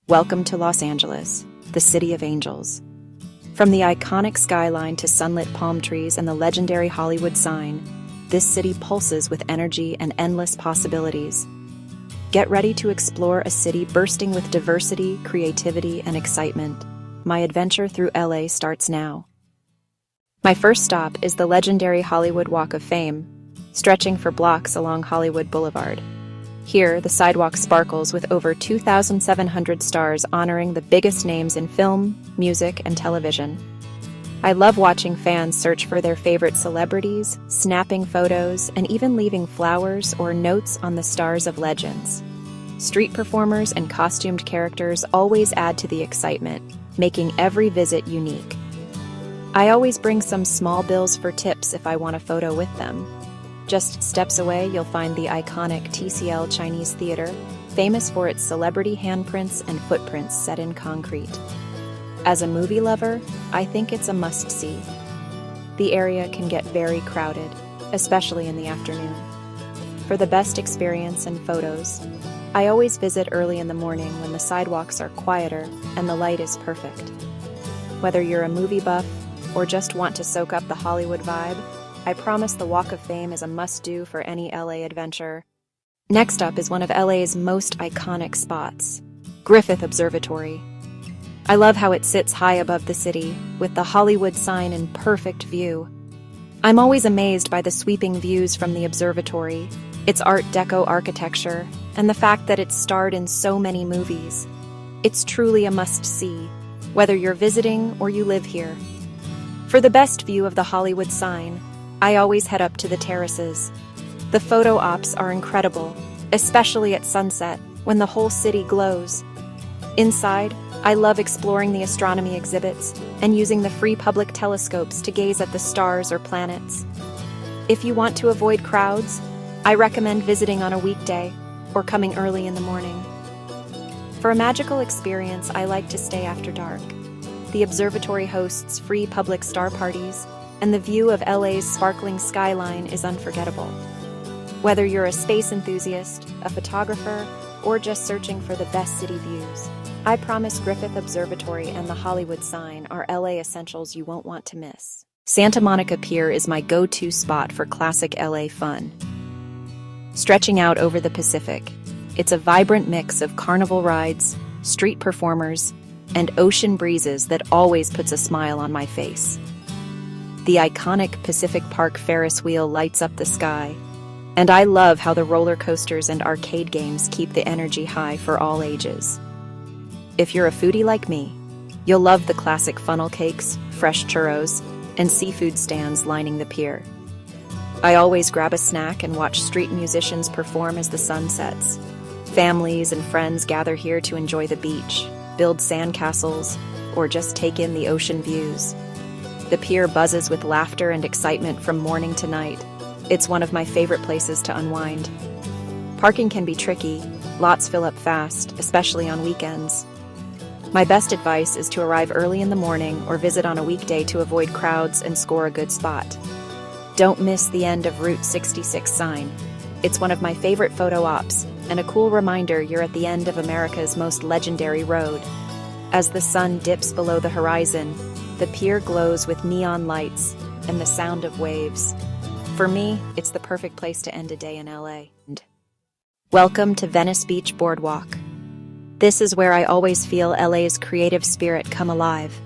Welcome to Los Angeles, the city of angels. From the iconic skyline to sunlit palm trees and the legendary Hollywood sign, this city pulses with energy and endless possibilities. Get ready to explore a city bursting with diversity, creativity, and excitement. My adventure through LA starts now. My first stop is the legendary Hollywood Walk of Fame, stretching for blocks along Hollywood Boulevard. Here, the sidewalk sparkles with over 2,700 stars honoring the biggest names in film, music, and television. I love watching fans search for their favorite celebrities, snapping photos, and even leaving flowers or notes on the stars of legends. Street performers and costumed characters always add to the excitement, making every visit unique. I always bring some small bills for tips if I want a photo with them. Just steps away, you'll find the iconic TCL Chinese Theater, famous for its celebrity handprints and footprints set in concrete. As a movie lover, I think it's a must-see. The area can get very crowded, especially in the afternoon. For the best experience and photos, I always visit early in the morning when the sidewalks are quieter and the light is perfect. Whether you're a movie buff or just want to soak up the Hollywood vibe, I promise the Walk of Fame is a must-do for any LA adventure. Next up is one of LA's most iconic spots, Griffith Observatory. I love how it sits high above the city, with the Hollywood sign in perfect view. I'm always amazed by the sweeping views from the observatory, its Art Deco architecture, and the fact that it's starred in so many movies. It's truly a must-see, whether you're visiting or you live here. For the best view of the Hollywood sign, I always head up to the terraces. The photo ops are incredible, especially at sunset, when the whole city glows. Inside, I love exploring the astronomy exhibits and using the free public telescopes to gaze at the stars or planets. If you want to avoid crowds, I recommend visiting on a weekday or coming early in the morning. For a magical experience, I like to stay after dark. The observatory hosts free public star parties, and the view of LA's sparkling skyline is unforgettable. Whether you're a space enthusiast, a photographer, or just searching for the best city views, I promise Griffith Observatory and the Hollywood sign are LA essentials you won't want to miss. Santa Monica Pier is my go-to spot for classic LA fun. Stretching out over the Pacific, it's a vibrant mix of carnival rides, street performers, and ocean breezes that always puts a smile on my face. The iconic Pacific Park Ferris wheel lights up the sky, and I love how the roller coasters and arcade games keep the energy high for all ages. If you're a foodie like me, you'll love the classic funnel cakes, fresh churros, and seafood stands lining the pier. I always grab a snack and watch street musicians perform as the sun sets. Families and friends gather here to enjoy the beach, build sandcastles, or just take in the ocean views. The pier buzzes with laughter and excitement from morning to night. It's one of my favorite places to unwind. Parking can be tricky. Lots fill up fast, especially on weekends. My best advice is to arrive early in the morning or visit on a weekday to avoid crowds and score a good spot. Don't miss the end of Route 66 sign. It's one of my favorite photo ops and a cool reminder you're at the end of America's most legendary road. As the sun dips below the horizon, the pier glows with neon lights and the sound of waves. For me, it's the perfect place to end a day in LA. Welcome to Venice Beach Boardwalk. This is where I always feel LA's creative spirit come alive.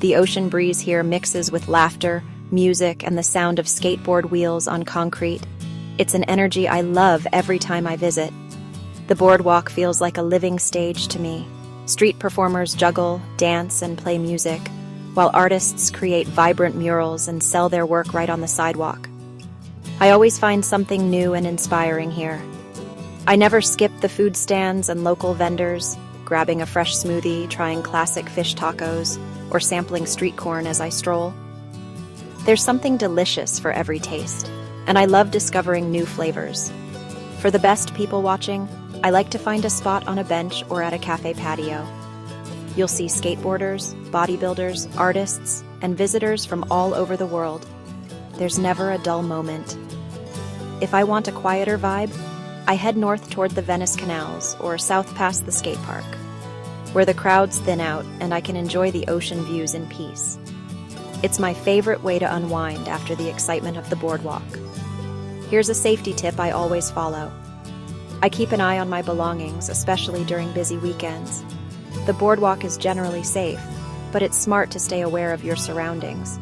The ocean breeze here mixes with laughter, music, and the sound of skateboard wheels on concrete. It's an energy I love every time I visit. The boardwalk feels like a living stage to me. Street performers juggle, dance, and play music, while artists create vibrant murals and sell their work right on the sidewalk. I always find something new and inspiring here. I never skip the food stands and local vendors, grabbing a fresh smoothie, trying classic fish tacos, or sampling street corn as I stroll. There's something delicious for every taste, and I love discovering new flavors. For the best people watching, I like to find a spot on a bench or at a cafe patio. You'll see skateboarders, bodybuilders, artists, and visitors from all over the world. There's never a dull moment. If I want a quieter vibe, I head north toward the Venice canals or south past the skate park. where the crowds thin out and I can enjoy the ocean views in peace. It's my favorite way to unwind after the excitement of the boardwalk. Here's a safety tip I always follow. I keep an eye on my belongings, especially during busy weekends. The boardwalk is generally safe, but it's smart to stay aware of your surroundings.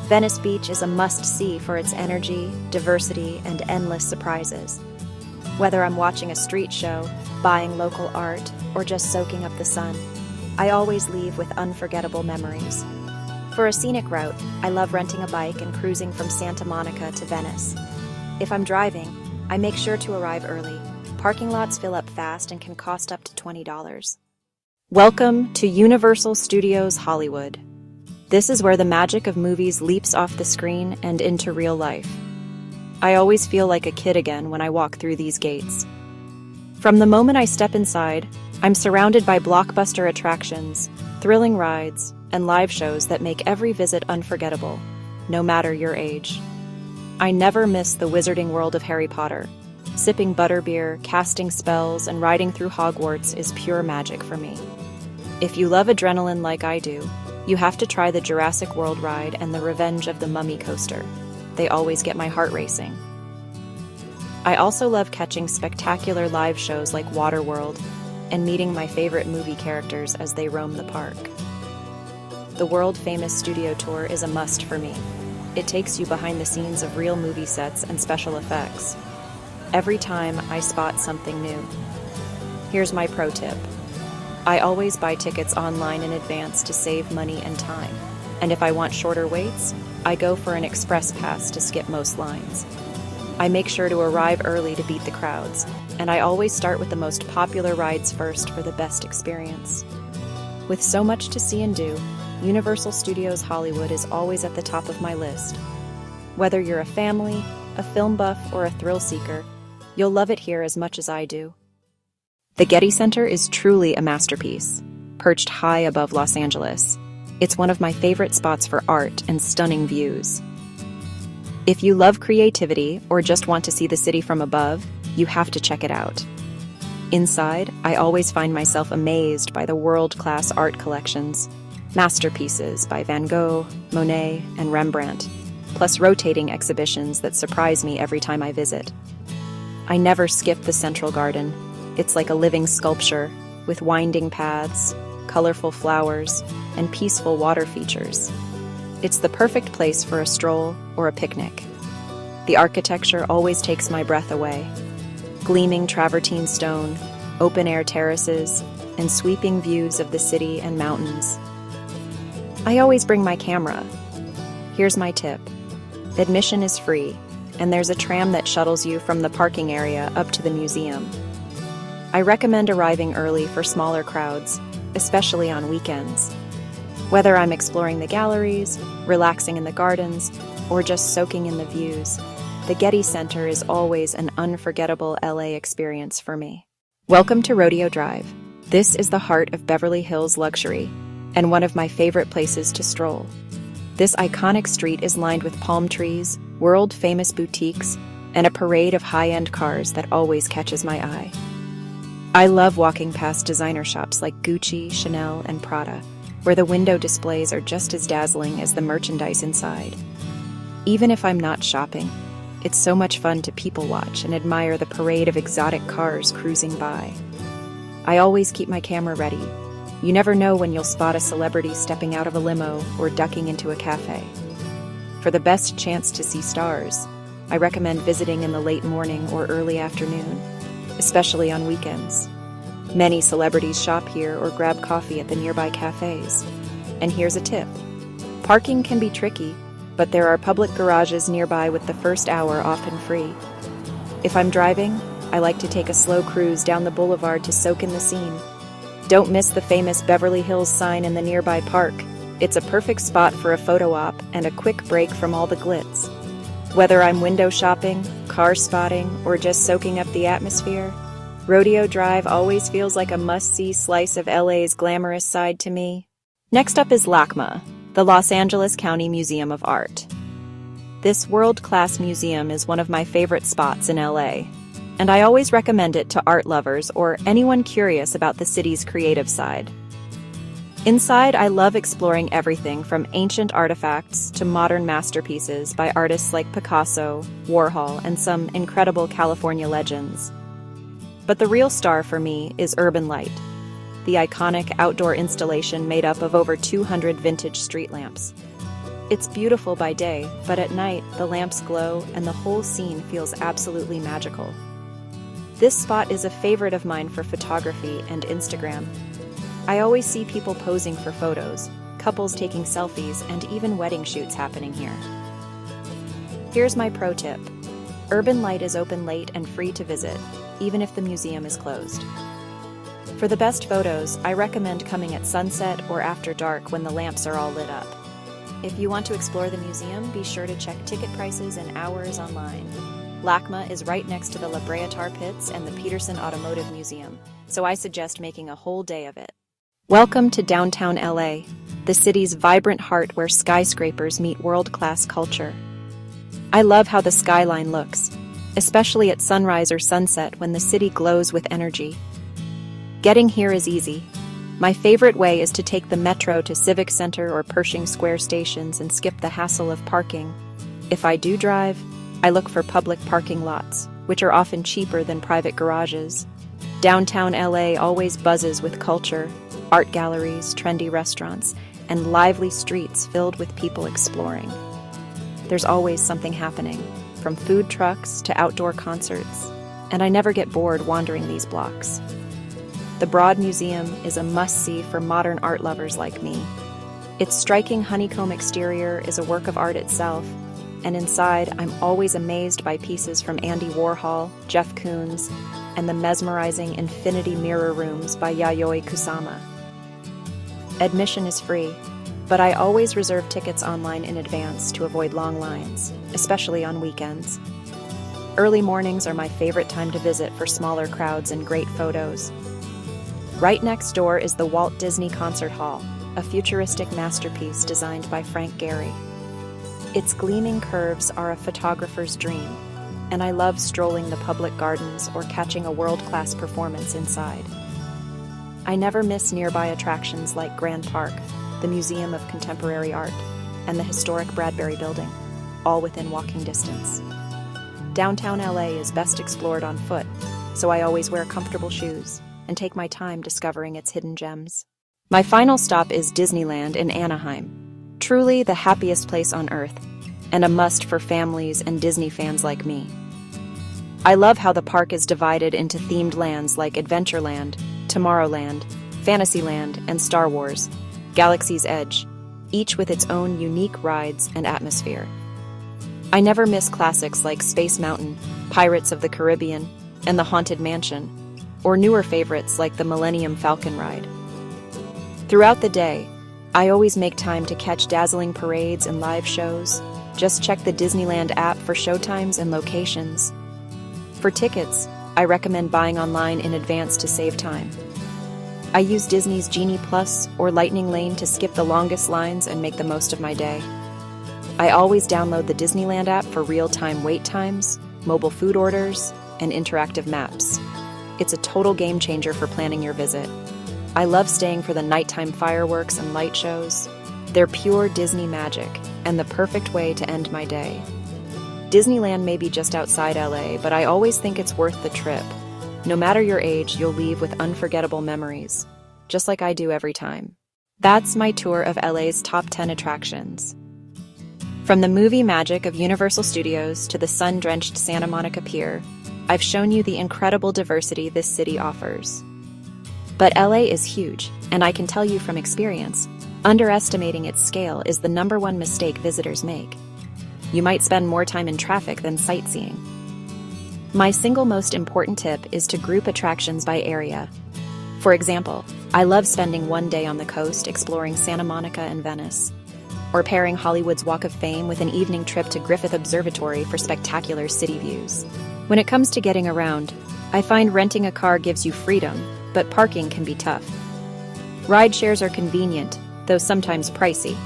Venice Beach is a must-see for its energy, diversity, and endless surprises. Whether I'm watching a street show, buying local art, or just soaking up the sun, I always leave with unforgettable memories. For a scenic route, I love renting a bike and cruising from Santa Monica to Venice. If I'm driving, I make sure to arrive early. Parking lots fill up fast and can cost up to $20. Welcome to Universal Studios Hollywood. This is where the magic of movies leaps off the screen and into real life. I always feel like a kid again when I walk through these gates. From the moment I step inside, I'm surrounded by blockbuster attractions, thrilling rides, and live shows that make every visit unforgettable, no matter your age. I never miss the wizarding world of Harry Potter. Sipping butterbeer, casting spells, and riding through Hogwarts is pure magic for me. If you love adrenaline like I do, you have to try the Jurassic World ride and the Revenge of the Mummy coaster. They always get my heart racing. I also love catching spectacular live shows like Waterworld and meeting my favorite movie characters as they roam the park. The world-famous studio tour is a must for me. It takes you behind the scenes of real movie sets and special effects. Every time I spot something new. Here's my pro tip. I always buy tickets online in advance to save money and time. And if I want shorter waits, I go for an express pass to skip most lines. I make sure to arrive early to beat the crowds, and I always start with the most popular rides first for the best experience. With so much to see and do, Universal Studios Hollywood is always at the top of my list. Whether you're a family, a film buff, or a thrill seeker, you'll love it here as much as I do. The Getty Center is truly a masterpiece, perched high above Los Angeles. It's one of my favorite spots for art and stunning views. If you love creativity or just want to see the city from above, you have to check it out. Inside, I always find myself amazed by the world-class art collections, masterpieces by Van Gogh, Monet, and Rembrandt, plus rotating exhibitions that surprise me every time I visit. I never skip the Central Garden. It's like a living sculpture, with winding paths, colorful flowers, and peaceful water features. It's the perfect place for a stroll or a picnic. The architecture always takes my breath away. Gleaming travertine stone, open-air terraces, and sweeping views of the city and mountains. I always bring my camera. Here's my tip. Admission is free, and there's a tram that shuttles you from the parking area up to the museum. I recommend arriving early for smaller crowds, especially on weekends. Whether I'm exploring the galleries, relaxing in the gardens, or just soaking in the views, the Getty Center is always an unforgettable LA experience for me. Welcome to Rodeo Drive. This is the heart of Beverly Hills luxury, and one of my favorite places to stroll. This iconic street is lined with palm trees, world-famous boutiques, and a parade of high-end cars that always catches my eye. I love walking past designer shops like Gucci, Chanel, and Prada, where the window displays are just as dazzling as the merchandise inside. Even if I'm not shopping, it's so much fun to people watch and admire the parade of exotic cars cruising by. I always keep my camera ready. You never know when you'll spot a celebrity stepping out of a limo or ducking into a cafe. For the best chance to see stars, I recommend visiting in the late morning or early afternoon, especially on weekends. Many celebrities shop here or grab coffee at the nearby cafes. And here's a tip. Parking can be tricky, but there are public garages nearby with the first hour often free. If I'm driving, I like to take a slow cruise down the boulevard to soak in the scene. Don't miss the famous Beverly Hills sign in the nearby park. It's a perfect spot for a photo op and a quick break from all the glitz. Whether I'm window shopping, car spotting, or just soaking up the atmosphere, Rodeo Drive always feels like a must-see slice of LA's glamorous side to me. Next up is LACMA, the Los Angeles County Museum of Art. This world-class museum is one of my favorite spots in LA, and I always recommend it to art lovers or anyone curious about the city's creative side. Inside, I love exploring everything from ancient artifacts to modern masterpieces by artists like Picasso, Warhol, and some incredible California legends. But the real star for me is Urban Light, the iconic outdoor installation made up of over 200 vintage street lamps. It's beautiful by day, but at night, the lamps glow and the whole scene feels absolutely magical. This spot is a favorite of mine for photography and Instagram. I always see people posing for photos, couples taking selfies, and even wedding shoots happening here. Here's my pro tip. Urban Light is open late and free to visit, even if the museum is closed. For the best photos, I recommend coming at sunset or after dark when the lamps are all lit up. If you want to explore the museum, be sure to check ticket prices and hours online. LACMA is right next to the La Brea Tar Pits and the Peterson Automotive Museum, so I suggest making a whole day of it. Welcome to downtown LA, the city's vibrant heart where skyscrapers meet world-class culture. I love how the skyline looks, especially at sunrise or sunset when the city glows with energy. Getting here is easy. My favorite way is to take the metro to Civic Center or Pershing Square stations and skip the hassle of parking. If I do drive, I look for public parking lots, which are often cheaper than private garages. Downtown LA always buzzes with culture, art galleries, trendy restaurants, and lively streets filled with people exploring. There's always something happening, from food trucks to outdoor concerts, and I never get bored wandering these blocks. The Broad Museum is a must-see for modern art lovers like me. Its striking honeycomb exterior is a work of art itself, and inside I'm always amazed by pieces from Andy Warhol, Jeff Koons, and the mesmerizing infinity mirror rooms by Yayoi Kusama. Admission is free, but I always reserve tickets online in advance to avoid long lines, especially on weekends. Early mornings are my favorite time to visit for smaller crowds and great photos. Right next door is the Walt Disney Concert Hall, a futuristic masterpiece designed by Frank Gehry. Its gleaming curves are a photographer's dream, and I love strolling the public gardens or catching a world-class performance inside. I never miss nearby attractions like Grand Park, the Museum of Contemporary Art, and the historic Bradbury Building, all within walking distance. Downtown LA is best explored on foot, so I always wear comfortable shoes and take my time discovering its hidden gems. My final stop is Disneyland in Anaheim, truly the happiest place on earth, and a must for families and Disney fans like me. I love how the park is divided into themed lands like Adventureland, Tomorrowland, Fantasyland, and Star Wars, Galaxy's Edge, each with its own unique rides and atmosphere. I never miss classics like Space Mountain, Pirates of the Caribbean, and the Haunted Mansion, or newer favorites like the Millennium Falcon ride. Throughout the day, I always make time to catch dazzling parades and live shows. Just check the Disneyland app for showtimes and locations. For tickets, I recommend buying online in advance to save time. I use Disney's Genie Plus or Lightning Lane to skip the longest lines and make the most of my day. I always download the Disneyland app for real-time wait times, mobile food orders, and interactive maps. It's a total game changer for planning your visit. I love staying for the nighttime fireworks and light shows. They're pure Disney magic and the perfect way to end my day. Disneyland may be just outside LA, but I always think it's worth the trip. No matter your age, you'll leave with unforgettable memories, just like I do every time. That's my tour of LA's top 10 attractions. From the movie magic of Universal Studios to the sun-drenched Santa Monica Pier, I've shown you the incredible diversity this city offers. But LA is huge, and I can tell you from experience, underestimating its scale is the #1 mistake visitors make. You might spend more time in traffic than sightseeing. My single most important tip is to group attractions by area. For example, I love spending one day on the coast exploring Santa Monica and Venice, or pairing Hollywood's Walk of Fame with an evening trip to Griffith Observatory for spectacular city views. When it comes to getting around, I find renting a car gives you freedom, but parking can be tough. Ride shares are convenient, though sometimes pricey.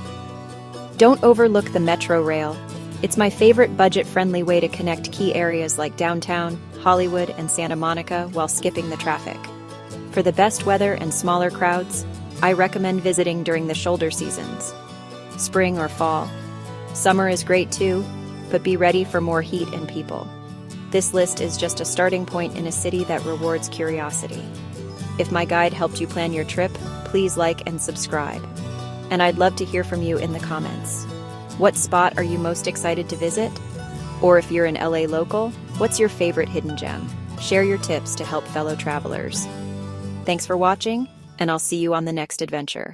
Don't overlook the Metro Rail. It's my favorite budget-friendly way to connect key areas like downtown, Hollywood, and Santa Monica while skipping the traffic. For the best weather and smaller crowds, I recommend visiting during the shoulder seasons, spring or fall. Summer is great too, but be ready for more heat and people. This list is just a starting point in a city that rewards curiosity. If my guide helped you plan your trip, please like and subscribe. And I'd love to hear from you in the comments. What spot are you most excited to visit? Or if you're an LA local, what's your favorite hidden gem? Share your tips to help fellow travelers. Thanks for watching, and I'll see you on the next adventure.